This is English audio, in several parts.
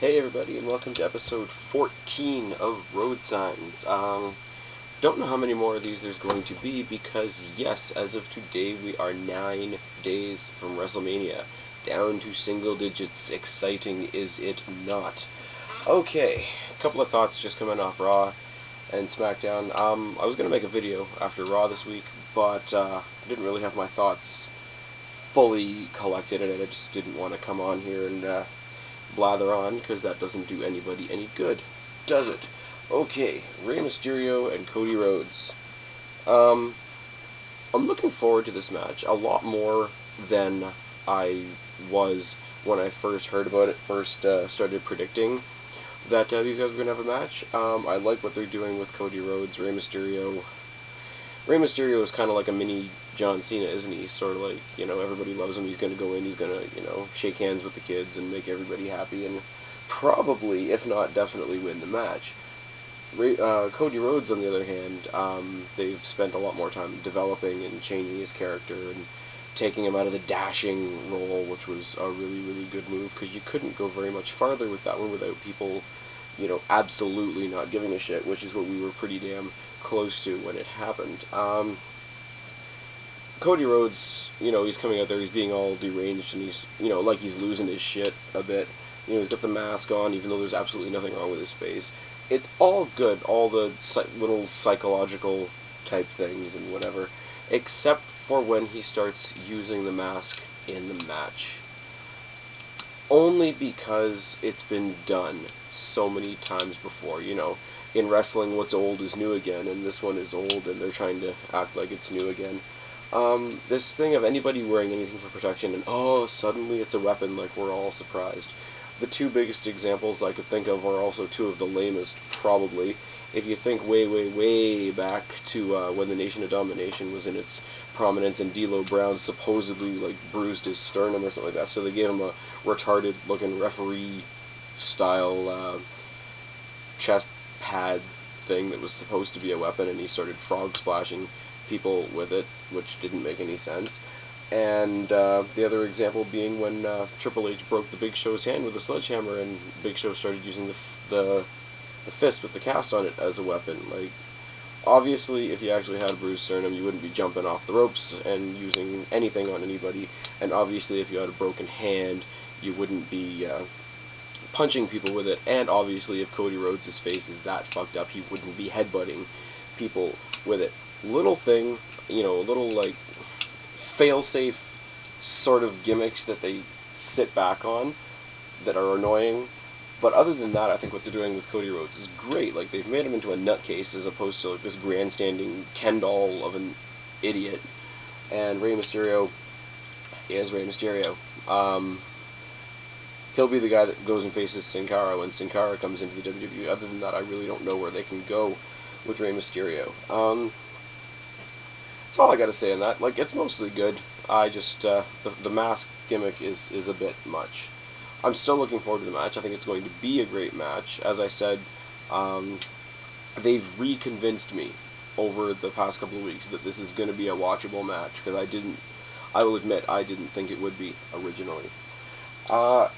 Hey everybody, and welcome to episode 14 of Road Signs. Don't know how many more of these there's going to be because, yes, as of today, we are 9 days from WrestleMania. Down to single digits. Exciting, is it not? Okay, a couple of thoughts just coming off Raw and SmackDown. I was going to make a video after Raw this week, but didn't really have my thoughts fully collected, and I just didn't want to come on here and blather on, because that doesn't do anybody any good, does it? Okay, Rey Mysterio and Cody Rhodes. I'm looking forward to this match a lot more than I was when I first heard about it, started predicting that these guys were going to have a match. I like what they're doing with Cody Rhodes. Rey Mysterio is kind of like a mini John Cena, isn't he? Sort of like, everybody loves him. He's going to go in, he's going to, shake hands with the kids and make everybody happy and probably, if not definitely, win the match. Cody Rhodes, on the other hand, they've spent a lot more time developing and changing his character and taking him out of the dashing role, which was a really, really good move, because you couldn't go very much farther with that one without people, absolutely not giving a shit, which is what we were pretty damn close to when it happened. Cody Rhodes, he's coming out there, he's being all deranged, and he's, like he's losing his shit a bit. He's got the mask on, even though there's absolutely nothing wrong with his face. It's all good, all the little psychological type things and whatever, except for when he starts using the mask in the match. Only because it's been done so many times before. In wrestling, what's old is new again, and this one is old, and they're trying to act like it's new again. This thing of anybody wearing anything for protection, and suddenly it's a weapon, like we're all surprised. The two biggest examples I could think of are also two of the lamest, probably. If you think way, way, way back to when the Nation of Domination was in its prominence, and D'Lo Brown supposedly bruised his sternum or something like that, so they gave him a retarded-looking referee-style chest pad thing that was supposed to be a weapon, and he started frog splashing people with it, which didn't make any sense. And the other example being when Triple H broke the Big Show's hand with a sledgehammer, and Big Show started using the fist with the cast on it as a weapon. Obviously, if you actually had a bruised sternum, you wouldn't be jumping off the ropes and using anything on anybody. And obviously, if you had a broken hand, you wouldn't be punching people with it. And obviously, if Cody Rhodes' face is that fucked up, he wouldn't be headbutting people with it. Little thing, little fail-safe sort of gimmicks that they sit back on that are annoying. But other than that, I think what they're doing with Cody Rhodes is great. They've made him into a nutcase as opposed to this grandstanding Ken doll of an idiot. And Rey Mysterio is Rey Mysterio. He'll be the guy that goes and faces Sin Cara when Sin Cara comes into the WWE. Other than that, I really don't know where they can go with Rey Mysterio. That's all I gotta say on that. It's mostly good. I just, the mask gimmick is a bit much. I'm still looking forward to the match. I think it's going to be a great match. As I said, they've reconvinced me over the past couple of weeks that this is going to be a watchable match, because I will admit, I didn't think it would be originally.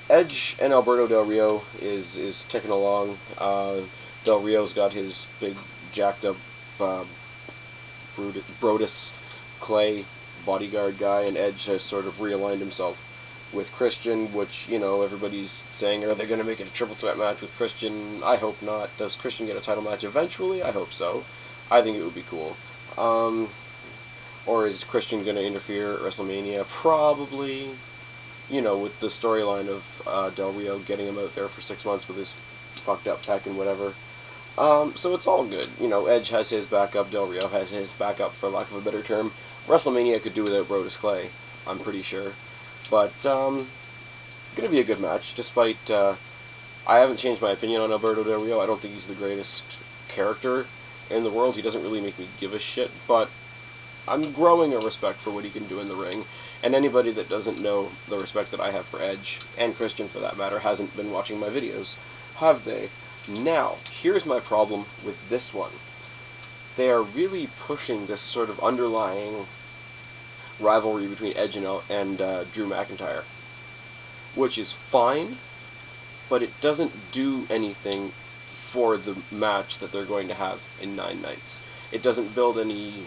Edge and Alberto Del Rio is ticking along. Del Rio's got his big jacked up Brodus Clay bodyguard guy, and Edge has sort of realigned himself with Christian, which, everybody's saying, are they going to make it a triple threat match with Christian? I hope not. Does Christian get a title match eventually? I hope so. I think it would be cool. Or is Christian going to interfere at WrestleMania? Probably. With the storyline of Del Rio getting him out there for 6 months with his fucked up tech and whatever. So it's all good. Edge has his backup, Del Rio has his backup, for lack of a better term. WrestleMania could do without Brodus Clay, I'm pretty sure. But, gonna be a good match, despite, I haven't changed my opinion on Alberto Del Rio. I don't think he's the greatest character in the world. He doesn't really make me give a shit, but I'm growing a respect for what he can do in the ring. And anybody that doesn't know the respect that I have for Edge, and Christian for that matter, hasn't been watching my videos, have they? Now, here's my problem with this one. They are really pushing this sort of underlying rivalry between Edge and Drew McIntyre, which is fine, but it doesn't do anything for the match that they're going to have in 9 nights. It doesn't build any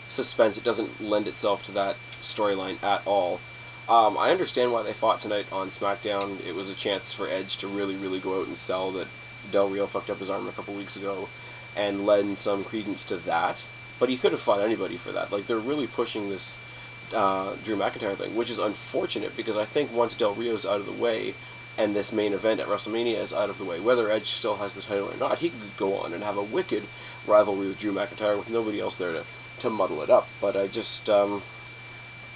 suspense. It doesn't lend itself to that storyline at all. I understand why they fought tonight on SmackDown. It was a chance for Edge to really, really go out and sell that Del Rio fucked up his arm a couple weeks ago, and lend some credence to that. But he could have fought anybody for that. Like, they're really pushing this Drew McIntyre thing, which is unfortunate because I think once Del Rio's out of the way and this main event at WrestleMania is out of the way, whether Edge still has the title or not, he could go on and have a wicked rivalry with Drew McIntyre with nobody else there to muddle it up. But I just,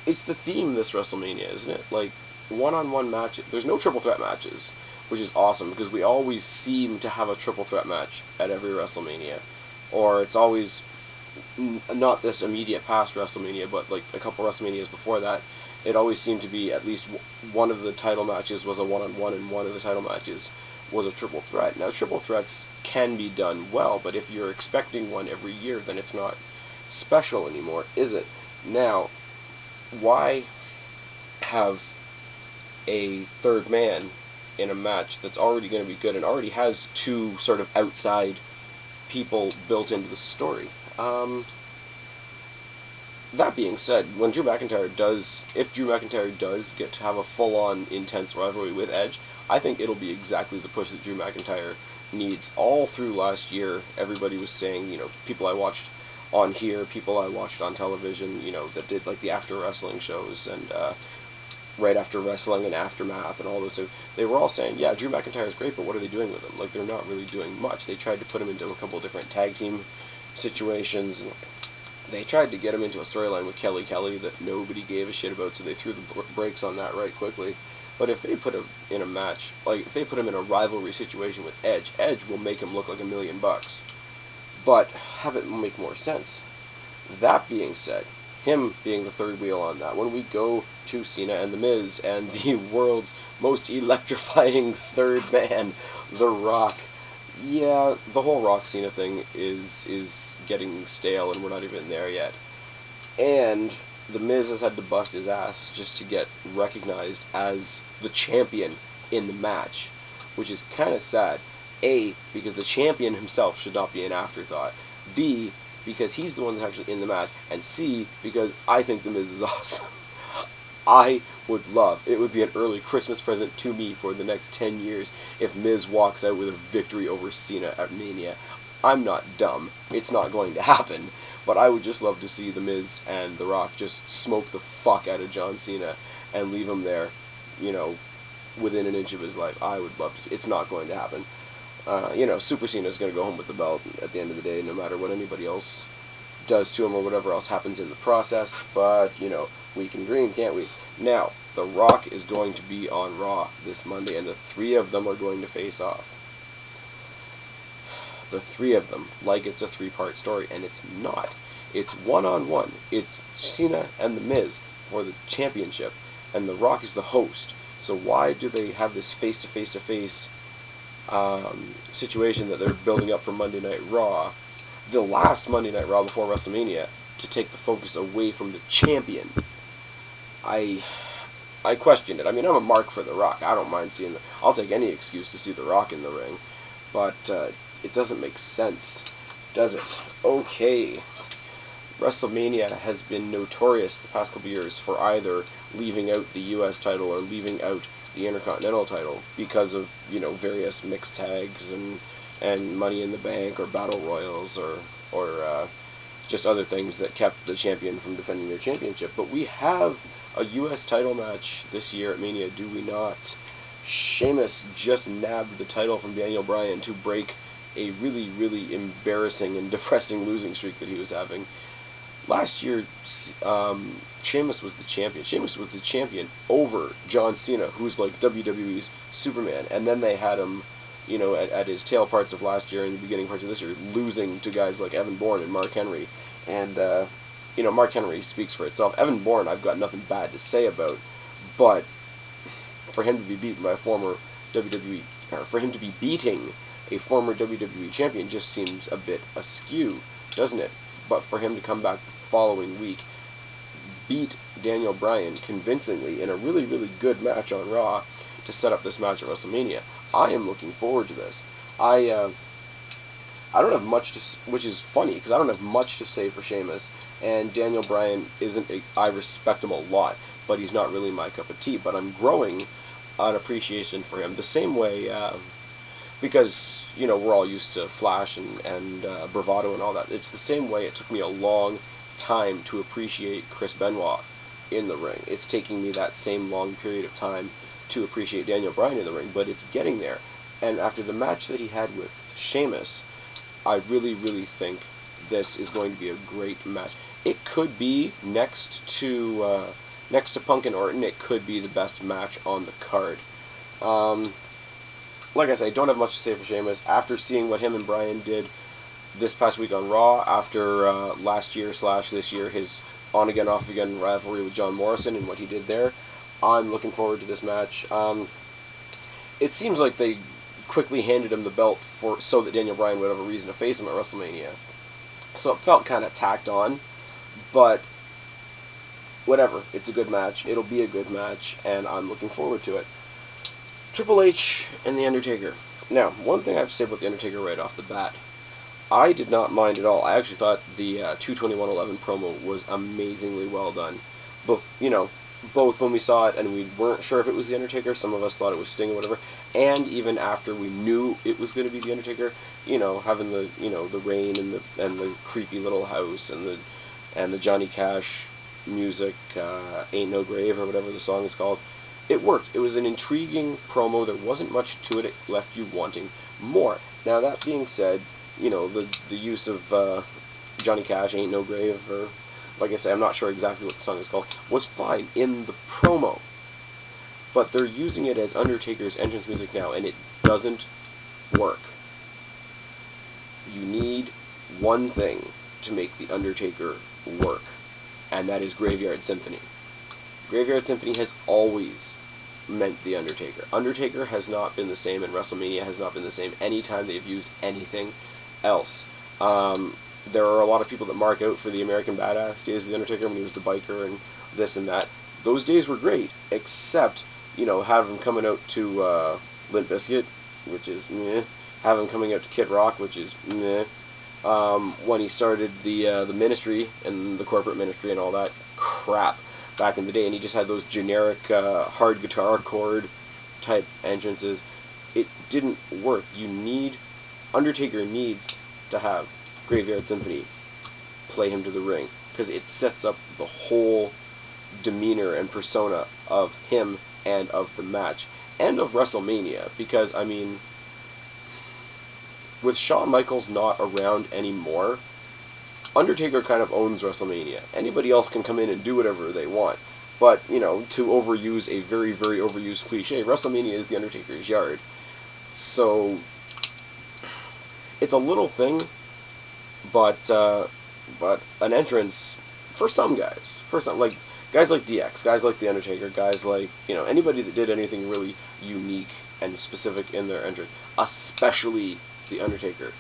it's the theme this WrestleMania, isn't it? Like, one-on-one matches. There's no triple threat matches, which is awesome because we always seem to have a triple threat match at every WrestleMania. Or it's always not this immediate past WrestleMania, but like a couple WrestleManias before that, it always seemed to be at least one of the title matches was a one-on-one and one of the title matches was a triple threat. Now, triple threats can be done well, but if you're expecting one every year, then it's not special anymore, is it? Now, why have a third man in a match that's already going to be good and already has two sort of outside people built into the story? That being said, if Drew McIntyre does get to have a full-on intense rivalry with Edge, I think it'll be exactly the push that Drew McIntyre needs. All through last year, everybody was saying, people I watched on here, people I watched on television, that did like the after wrestling shows and right after wrestling and aftermath and all those things, they were all saying, yeah, Drew McIntyre is great, but what are they doing with him? Like, they're not really doing much. They tried to put him into a couple different tag team situations, and they tried to get him into a storyline with Kelly that nobody gave a shit about, so they threw the brakes on that right quickly. But if they put him in a match, like if they put him in a rivalry situation with Edge will make him look like $1 million. But have it make more sense. That being said, him being the third wheel on that, when we go to Cena and The Miz and the world's most electrifying third man, The Rock, yeah, the whole Rock Cena thing is getting stale and we're not even there yet. And The Miz has had to bust his ass just to get recognized as the champion in the match, which is kind of sad. A, because the champion himself should not be an afterthought. B, because he's the one that's actually in the match. And C, because I think The Miz is awesome. I would love, it would be an early Christmas present to me for the next 10 years if Miz walks out with a victory over Cena at Mania. I'm not dumb. It's not going to happen. But I would just love to see The Miz and The Rock just smoke the fuck out of John Cena and leave him there, within an inch of his life. I would love to see. It's not going to happen. Super Cena's going to go home with the belt at the end of the day, no matter what anybody else does to him or whatever else happens in the process. But, we can dream, can't we? Now, The Rock is going to be on Raw this Monday, and the three of them are going to face off. The three of them, like it's a three-part story, and it's not. It's one-on-one. It's Cena and The Miz for the championship, and The Rock is the host. So why do they have this face-to-face-to-face situation that they're building up for Monday Night Raw, the last Monday Night Raw before WrestleMania, to take the focus away from the champion? I questioned it. I mean, I'm a mark for The Rock. I don't mind seeing I'll take any excuse to see The Rock in the ring, but it doesn't make sense, does it? Okay. WrestleMania has been notorious the past couple years for either leaving out the U.S. title or leaving out the Intercontinental title because of, various mixed tags and Money in the Bank or Battle Royals or just other things that kept the champion from defending their championship. But we have a U.S. title match this year at Mania, do we not? Sheamus just nabbed the title from Daniel Bryan to break a really, really embarrassing and depressing losing streak that he was having. Last year, Sheamus was the champion. Sheamus was the champion over John Cena, who's like WWE's Superman. And then they had him, at his tail parts of last year and the beginning parts of this year, losing to guys like Evan Bourne and Mark Henry. And, Mark Henry speaks for itself. Evan Bourne, I've got nothing bad to say about. But for him to be beaten by a former WWE, or for him to be beating a former WWE champion just seems a bit askew, doesn't it? But for him to come back the following week, beat Daniel Bryan convincingly in a really, really good match on Raw, to set up this match at WrestleMania. I am looking forward to this. I don't have much to, which is funny because I don't have much to say for Sheamus, and Daniel Bryan isn't. I respect him a lot, but he's not really my cup of tea. But I'm growing an appreciation for him the same way because we're all used to flash and bravado and all that. It's the same way it took me a long time to appreciate Chris Benoit in the ring. It's taking me that same long period of time to appreciate Daniel Bryan in the ring, but it's getting there. And after the match that he had with Sheamus, I really, really think this is going to be a great match. It could be next to Punk and Orton. It could be the best match on the card. Like I say, don't have much to say for Sheamus. After seeing what him and Bryan did this past week on Raw, after last year / this year, his on-again, off-again rivalry with John Morrison and what he did there, I'm looking forward to this match. It seems like they quickly handed him the belt so that Daniel Bryan would have a reason to face him at WrestleMania. So it felt kind of tacked on, but whatever. It's a good match. It'll be a good match, and I'm looking forward to it. Triple H and The Undertaker. Now, one thing I have to say about The Undertaker right off the bat, I did not mind at all. I actually thought the 2/21/11 promo was amazingly well done. But, both when we saw it and we weren't sure if it was The Undertaker, some of us thought it was Sting or whatever, and even after we knew it was going to be The Undertaker, having the the rain and the creepy little house and the Johnny Cash music, Ain't No Grave or whatever the song is called, it worked. It was an intriguing promo. There wasn't much to it. It left you wanting more. Now that being said, the use of Johnny Cash, Ain't No Grave, or like I say, I'm not sure exactly what the song is called, was fine in the promo. But they're using it as Undertaker's entrance music now, and it doesn't work. You need one thing to make The Undertaker work, and that is Graveyard Symphony. Graveyard Symphony has always meant The Undertaker. Undertaker has not been the same, and WrestleMania has not been the same anytime they've used anything else. There are a lot of people that mark out for the American Badass days of The Undertaker when he was the biker and this and that. Those days were great, except, have him coming out to Limp Bizkit, which is meh. Have him coming out to Kid Rock, which is meh. When he started the ministry and the corporate ministry and all that crap back in the day, and he just had those generic hard guitar chord type entrances, it didn't work. Undertaker needs to have Graveyard Symphony play him to the ring, because it sets up the whole demeanor and persona of him and of the match and of WrestleMania, because with Shawn Michaels not around anymore, Undertaker kind of owns WrestleMania. Anybody else can come in and do whatever they want, but to overuse a very, very overused cliche, WrestleMania is The Undertaker's yard. So it's a little thing, but an entrance for some guys, like guys like DX, guys like The Undertaker, guys like anybody that did anything really unique and specific in their entrance, especially The Undertaker.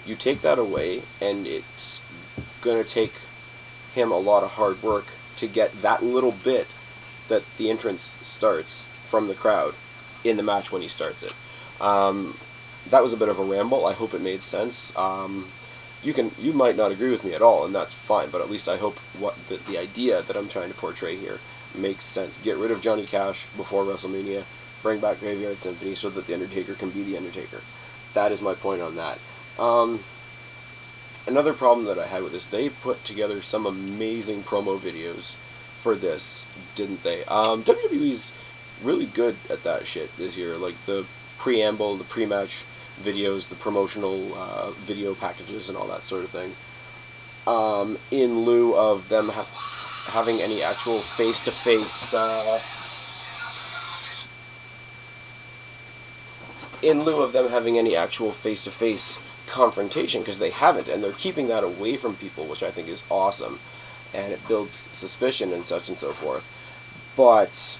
You take that away, and it's gonna take him a lot of hard work to get that little bit that the entrance starts from the crowd in the match when he starts it. That was a bit of a ramble. I hope it made sense. You might not agree with me at all, and that's fine, but at least I hope the idea that I'm trying to portray here makes sense. Get rid of Johnny Cash before WrestleMania, bring back Graveyard Symphony so that The Undertaker can be The Undertaker. That is my point on that. Another problem that I had with this, they put together some amazing promo videos for this, didn't they? WWE's really good at that shit this year, like the preamble, the pre-match videos, the promotional video packages, and all that sort of thing. In lieu of them having any actual face-to-face confrontation, because they haven't, and they're keeping that away from people, which I think is awesome, and it builds suspicion and such and so forth. But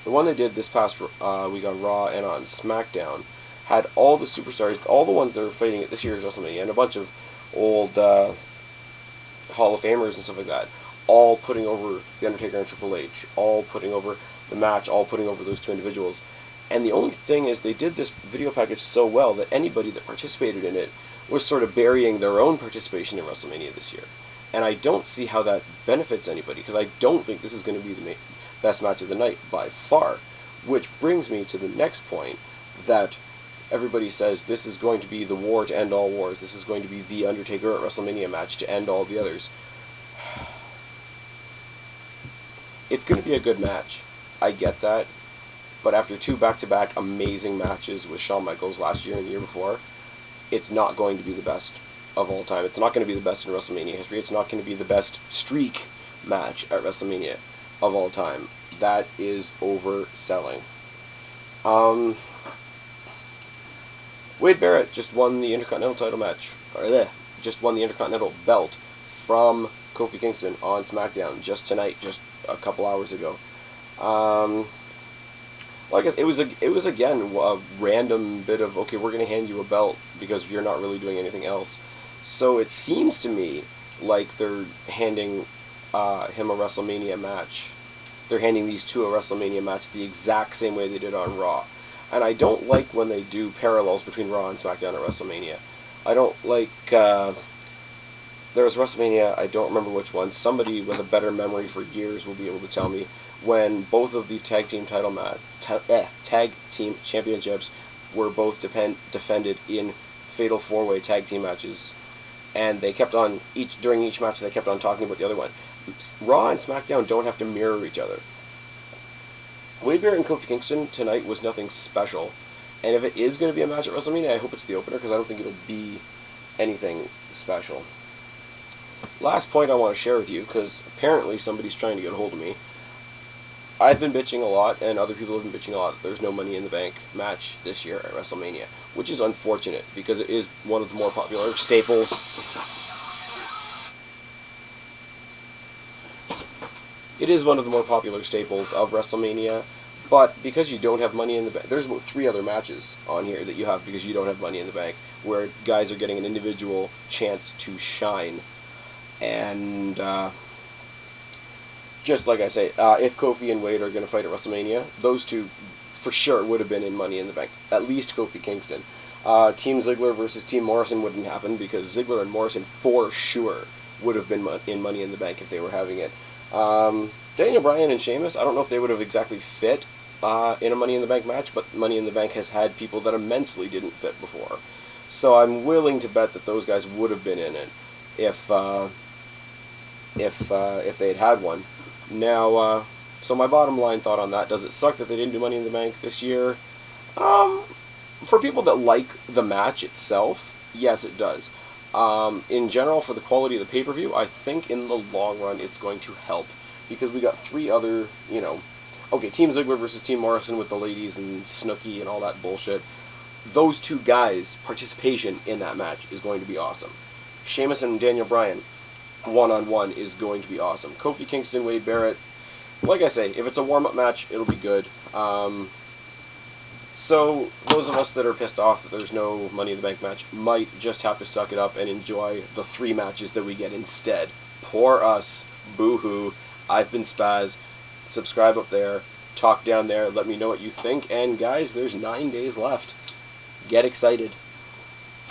the one they did this past week on Raw and on SmackDown had all the superstars, all the ones that are fighting at this year's WrestleMania, and a bunch of old Hall of Famers and stuff like that, all putting over The Undertaker and Triple H, all putting over the match, all putting over those two individuals. And the only thing is they did this video package so well that anybody that participated in it was sort of burying their own participation in WrestleMania this year. And I don't see how that benefits anybody, because I don't think this is going to be the best match of the night by far. Which brings me to the next point, that everybody says this is going to be the war to end all wars. This is going to be the Undertaker at WrestleMania match to end all the others. It's going to be a good match. I get that. But after two back-to-back amazing matches with Shawn Michaels last year and the year before, it's not going to be the best of all time. It's not going to be the best in WrestleMania history. It's not going to be the best streak match at WrestleMania of all time. That is overselling. Wade Barrett just won the Intercontinental title match, just won the Intercontinental belt from Kofi Kingston on SmackDown just tonight, just a couple hours ago. Well, I guess it was again a random bit of, okay, we're going to hand you a belt because you're not really doing anything else. So it seems to me like they're handing him a WrestleMania match. They're handing these two a WrestleMania match the exact same way they did on Raw. And I don't like when they do parallels between Raw and SmackDown at WrestleMania. I don't like... there was WrestleMania, I don't remember which one. Somebody with a better memory for years will be able to tell me, when both of the tag team tag team championships were both defended in fatal four-way tag team matches, and they kept on during each match they kept on talking about the other one. Raw and SmackDown don't have to mirror each other. Wade Barrett and Kofi Kingston tonight was nothing special, and if it is going to be a match at WrestleMania, I hope it's the opener, because I don't think it'll be anything special. Last point I want to share with you, because apparently somebody's trying to get a hold of me. I've been bitching a lot, and other people have been bitching a lot, that there's no Money in the Bank match this year at WrestleMania, which is unfortunate, because it is one of the more popular staples. It is one of the more popular staples of WrestleMania, but because you don't have Money in the Bank, there's about 3 other matches on here that you have because you don't have Money in the Bank, where guys are getting an individual chance to shine. And just like I say, if Kofi and Wade are going to fight at WrestleMania, those two for sure would have been in Money in the Bank. At least Kofi Kingston. Team Ziggler versus Team Morrison wouldn't happen, because Ziggler and Morrison for sure would have been in Money in the Bank if they were having it. Daniel Bryan and Sheamus, I don't know if they would have exactly fit in a Money in the Bank match, but Money in the Bank has had people that immensely didn't fit before. So I'm willing to bet that those guys would have been in it if they had one. Now, so my bottom line thought on that, does it suck that they didn't do Money in the Bank this year? For people that like the match itself, yes, it does. In general, for the quality of the pay-per-view, I think in the long run it's going to help, because we got 3 other, okay, Team Ziggler versus Team Morrison with the ladies and Snooki and all that bullshit. Those 2 guys' participation in that match is going to be awesome. Sheamus and Daniel Bryan, one-on-one, is going to be awesome. Kofi Kingston, Wade Barrett, like I say, if it's a warm-up match, it'll be good. So those of us that are pissed off that there's no Money in the Bank match might just have to suck it up and enjoy the 3 matches that we get instead. Poor us. Boo-hoo. I've been Spaz. Subscribe up there. Talk down there. Let me know what you think. And guys, there's 9 days left. Get excited.